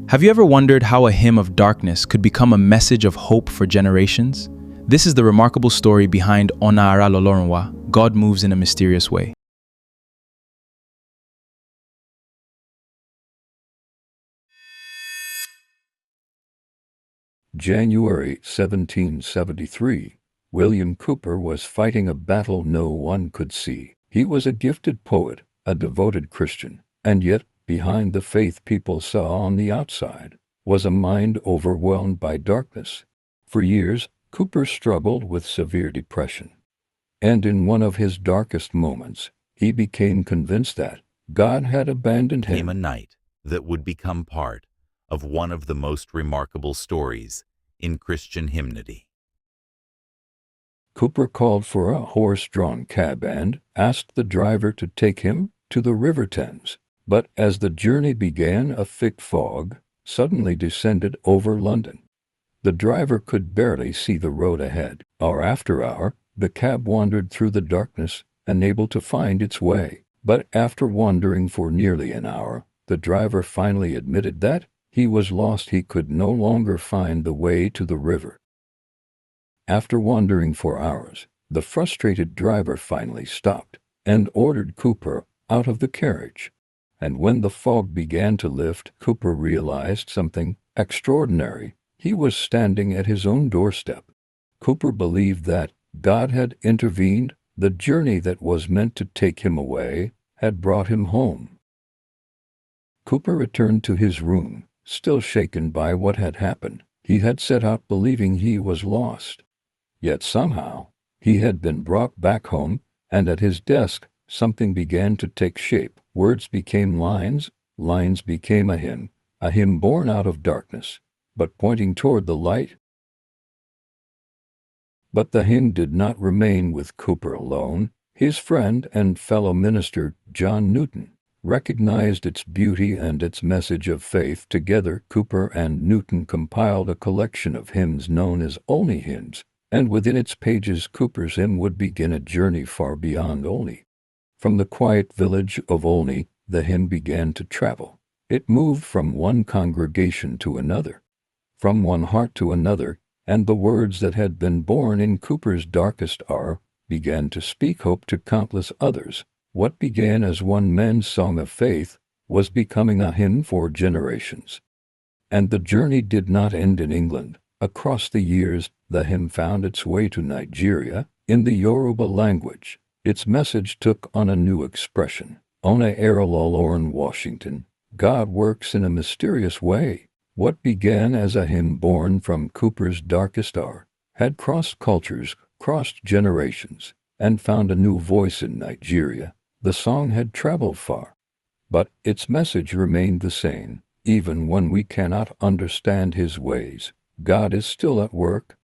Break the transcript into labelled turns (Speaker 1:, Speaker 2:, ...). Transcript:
Speaker 1: Have you ever wondered how a hymn of darkness could become a message of hope for generations? This is the remarkable story behind Onara Loloronwa, God Moves in a Mysterious Way.
Speaker 2: January 1773. William Cowper was fighting a battle no one could see. He was a gifted poet, a devoted Christian, and yet, behind the faith people saw on the outside, was a mind overwhelmed by darkness. For years, Cowper struggled with severe depression. And in one of his darkest moments, he became convinced that God had abandoned him.
Speaker 3: Came a night that would become part of one of the most remarkable stories in Christian hymnody.
Speaker 2: Cowper called for a horse-drawn cab and asked the driver to take him to the River Thames. But as the journey began, a thick fog suddenly descended over London. The driver could barely see the road ahead. Hour after hour, the cab wandered through the darkness, unable to find its way. But after wandering for nearly an hour, the driver finally admitted that he was lost. He could no longer find the way to the river. After wandering for hours, the frustrated driver finally stopped and ordered Cowper out of the carriage. And when the fog began to lift, Cowper realized something extraordinary. He was standing at his own doorstep. Cowper believed that God had intervened. The journey that was meant to take him away had brought him home. Cowper returned to his room, still shaken by what had happened. He had set out believing he was lost. Yet somehow, he had been brought back home, and at his desk, something began to take shape. Words became lines, lines became a hymn born out of darkness, but pointing toward the light. But the hymn did not remain with Cowper alone. His friend and fellow minister, John Newton, recognized its beauty and its message of faith. Together, Cowper and Newton compiled a collection of hymns known as Olney Hymns, and within its pages Cowper's hymn would begin a journey far beyond Olney. From the quiet village of Olney, the hymn began to travel. It moved from one congregation to another, from one heart to another, and the words that had been born in Cowper's darkest hour began to speak hope to countless others. What began as one man's song of faith was becoming a hymn for generations. And the journey did not end in England. Across the years, the hymn found its way to Nigeria. In the Yoruba language, its message took on a new expression. Ona Erololoran Washington, God works in a mysterious way. What began as a hymn born from Cowper's darkest hour had crossed cultures, crossed generations, and found a new voice in Nigeria. The song had traveled far, but its message remained the same. Even when we cannot understand his ways, God is still at work.